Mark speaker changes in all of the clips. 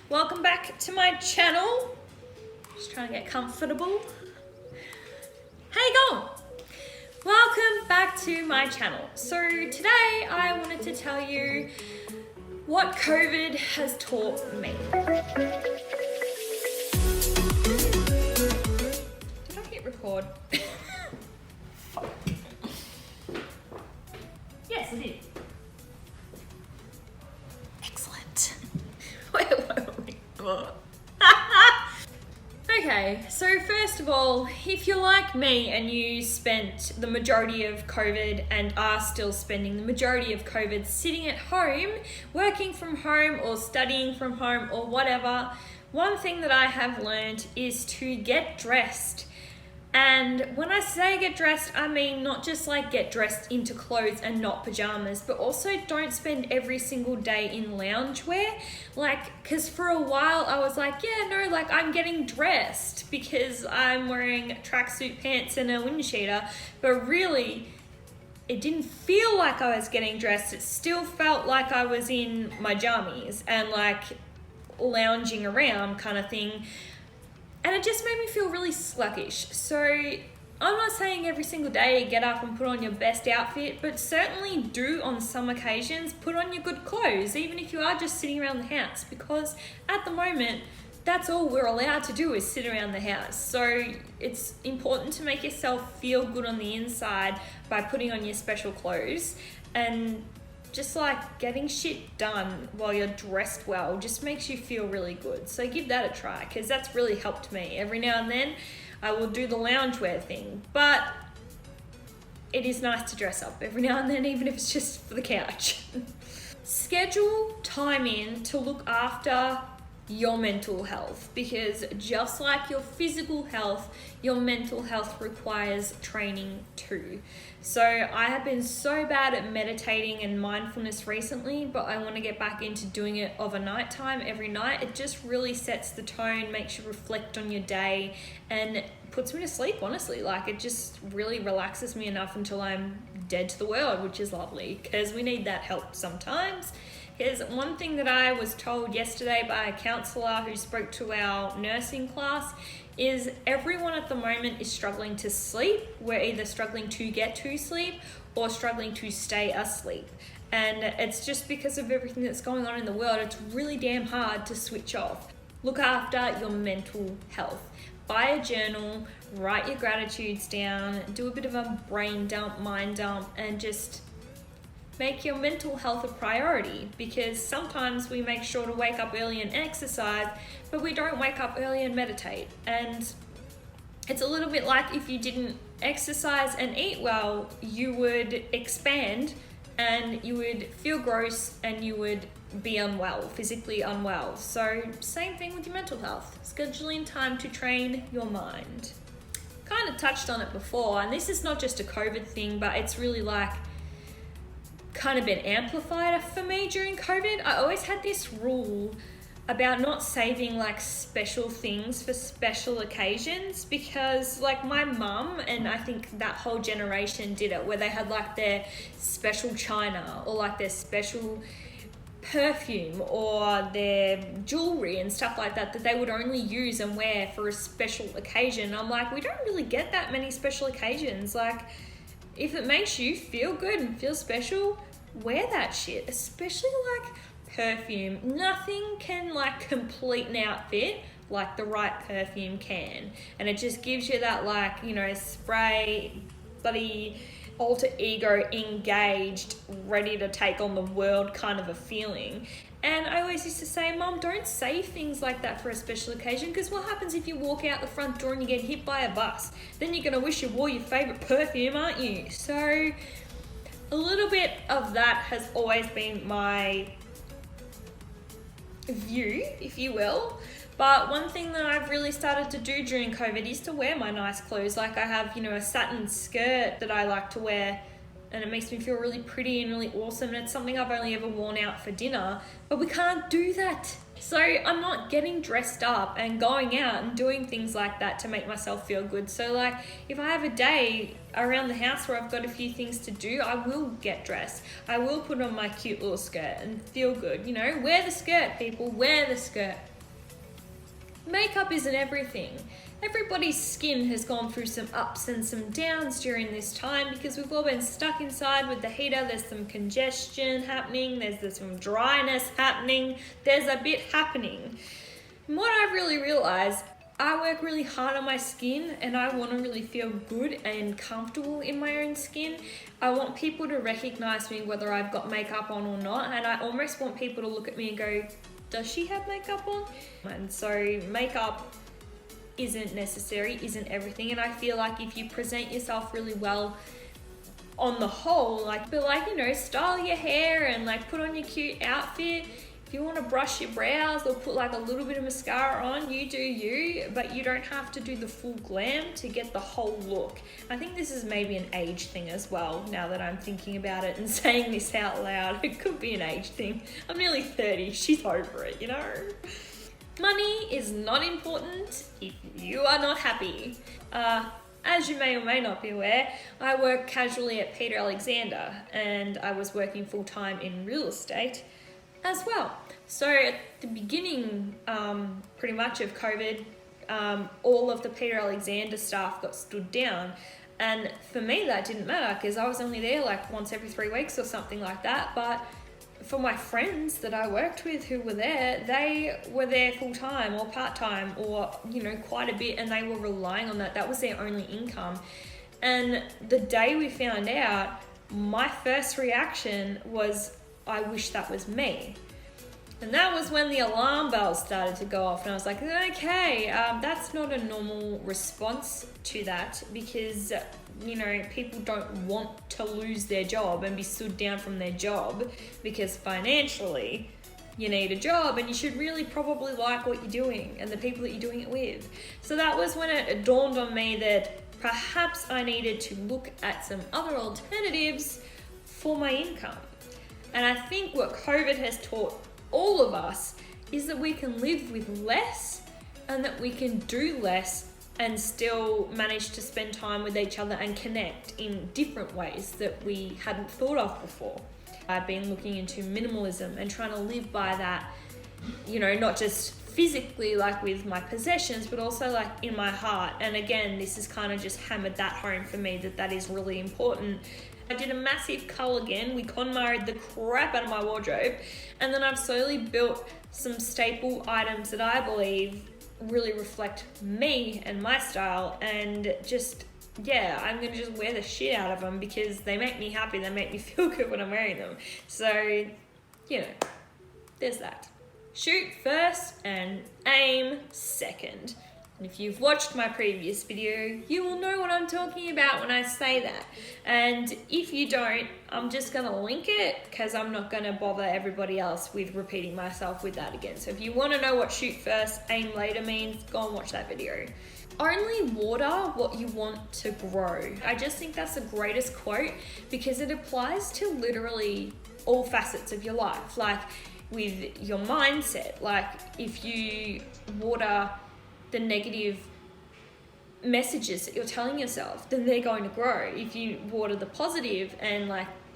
Speaker 1: Welcome back to my channel. Just trying to get comfortable. How you going? Welcome back to my channel. So today I wanted to tell you what COVID has taught me. Did I hit record? Yes, I did. Excellent. Wait. Okay, so first of all, if you're like me and you spent the majority of COVID and are still spending the majority of COVID sitting at home, working from home or studying from home or whatever, one thing that I have learned is to get dressed. And when I say get dressed, I mean not just like get dressed into clothes and not pajamas, but also don't spend every single day in loungewear. Because for a while I was like, I'm getting dressed because I'm wearing tracksuit pants and a wind cheater. But really, it didn't feel like I was getting dressed. It still felt like I was in my jammies and like lounging around kind of thing. And it just made me feel really sluggish. So I'm not saying every single day get up and put on your best outfit, but certainly do on some occasions put on your good clothes, even if you are just sitting around the house, because at the moment, that's all we're allowed to do is sit around the house. So it's important to make yourself feel good on the inside by putting on your special clothes, and just like getting shit done while you're dressed well just makes you feel really good. So give that a try, because that's really helped me. Every now and then I will do the loungewear thing, but it is nice to dress up every now and then, even if it's just for the couch. Schedule time in to look after your mental health, because just like your physical health, your mental health requires training too. So I have been so bad at meditating and mindfulness recently, but I want to get back into doing it overnight time every night. It just really sets the tone, makes you reflect on your day, and puts me to sleep, honestly. Like, it just really relaxes me enough until I'm dead to the world, which is lovely, because we need that help sometimes. Here's one thing that I was told yesterday by a counsellor who spoke to our nursing class is everyone at the moment is struggling to sleep. We're either struggling to get to sleep or struggling to stay asleep. And it's just because of everything that's going on in the world. It's really damn hard to switch off. Look after your mental health. Buy a journal, write your gratitudes down, do a bit of a brain dump, mind dump, and just make your mental health a priority, because sometimes we make sure to wake up early and exercise, but we don't wake up early and meditate. And it's a little bit like if you didn't exercise and eat well, you would expand and you would feel gross and you would be unwell, physically unwell. So same thing with your mental health. Scheduling time to train your mind. Kind of touched on it before, and this is not just a COVID thing, but it's really like kind of been amplified for me during COVID. I always had this rule about not saving like special things for special occasions, because like my mum and I think that whole generation did it, where they had like their special china or like their special perfume or their jewelry and stuff like that they would only use and wear for a special occasion. I'm like, we don't really get that many special occasions. Like, if it makes you feel good and feel special, wear that shit, especially like perfume. Nothing can like complete an outfit like the right perfume can. And it just gives you that like, spray, bloody alter ego, engaged, ready to take on the world kind of a feeling. And I always used to say, Mom, don't say things like that for a special occasion, because what happens if you walk out the front door and you get hit by a bus? Then you're going to wish you wore your favourite perfume, aren't you? So a little bit of that has always been my view, if you will. But one thing that I've really started to do during COVID is to wear my nice clothes. Like, I have, a satin skirt that I like to wear, and it makes me feel really pretty and really awesome. And it's something I've only ever worn out for dinner, but we can't do that. So I'm not getting dressed up and going out and doing things like that to make myself feel good. So like, if I have a day around the house where I've got a few things to do, I will get dressed. I will put on my cute little skirt and feel good. Wear the skirt, people, wear the skirt. makeup isn't everything. Everybody's skin has gone through some ups and some downs during this time because we've all been stuck inside with the heater. There's some congestion happening, there's some dryness happening, there's a bit happening. And what I've really realized, I work really hard on my skin and I want to really feel good and comfortable in my own skin. I want people to recognize me whether I've got makeup on or not, and I almost want people to look at me and go, does she have makeup on? And so makeup isn't necessary, isn't everything, and I feel like if you present yourself really well on the whole, style your hair and put on your cute outfit. If you want to brush your brows or put a little bit of mascara on, you do you, but you don't have to do the full glam to get the whole look. I think this is maybe an age thing as well, now that I'm thinking about it and saying this out loud. It could be an age thing. I'm nearly 30, she's over it, Money is not important if you are not happy. As you may or may not be aware, I work casually at Peter Alexander and I was working full-time in real estate as well. So at the beginning, pretty much of COVID, all of the Peter Alexander staff got stood down. And for me, that didn't matter because I was only there once every 3 weeks or something like that. But for my friends that I worked with who were there, they were there full-time or part-time or, quite a bit, and they were relying on that. That was their only income. And the day we found out, my first reaction was, I wish that was me. And that was when the alarm bells started to go off and I was like, okay, that's not a normal response to that because, people don't want to lose their job and be stood down from their job because financially you need a job and you should really probably like what you're doing and the people that you're doing it with. So that was when it dawned on me that perhaps I needed to look at some other alternatives for my income. And I think what COVID has taught all of us is that we can live with less and that we can do less and still manage to spend time with each other and connect in different ways that we hadn't thought of before. I've been looking into minimalism and trying to live by that, not just physically with my possessions, but also in my heart. And again, this has kind of just hammered that home for me that is really important. I did a massive cull again. We KonMari'd the crap out of my wardrobe. And then I've slowly built some staple items that I believe really reflect me and my style. And I'm going to just wear the shit out of them because they make me happy. They make me feel good when I'm wearing them. So, there's that. Shoot first and aim second. And if you've watched my previous video, you will know what I'm talking about when I say that. And if you don't, I'm just gonna link it because I'm not gonna bother everybody else with repeating myself with that again. So if you wanna know what shoot first, aim later means, go and watch that video. Only water what you want to grow. I just think that's the greatest quote because it applies to literally all facets of your life. With your mindset, if you water the negative messages that you're telling yourself, then they're going to grow. If you water the positive and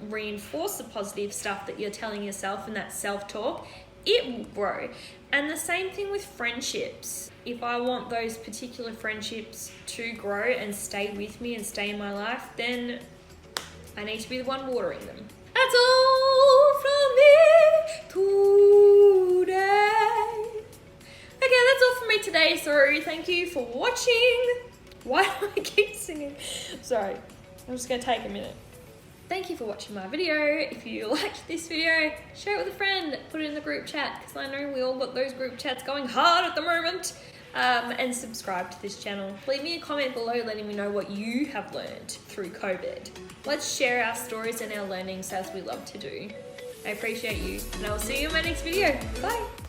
Speaker 1: reinforce the positive stuff that you're telling yourself and that self-talk, it will grow. And the same thing with friendships. If I want those particular friendships to grow and stay with me and stay in my life, then I need to be the one watering them. That's all from me today. Okay, that's all from me today. So thank you for watching. Why do I keep singing? Sorry, I'm just gonna take a minute. Thank you for watching my video. If you liked this video, share it with a friend, put it in the group chat, because I know we all got those group chats going hard at the moment. And subscribe to this channel. Leave me a comment below letting me know what you have learned through COVID. Let's share our stories and our learnings as we love to do. I appreciate you, and I'll see you in my next video. Bye.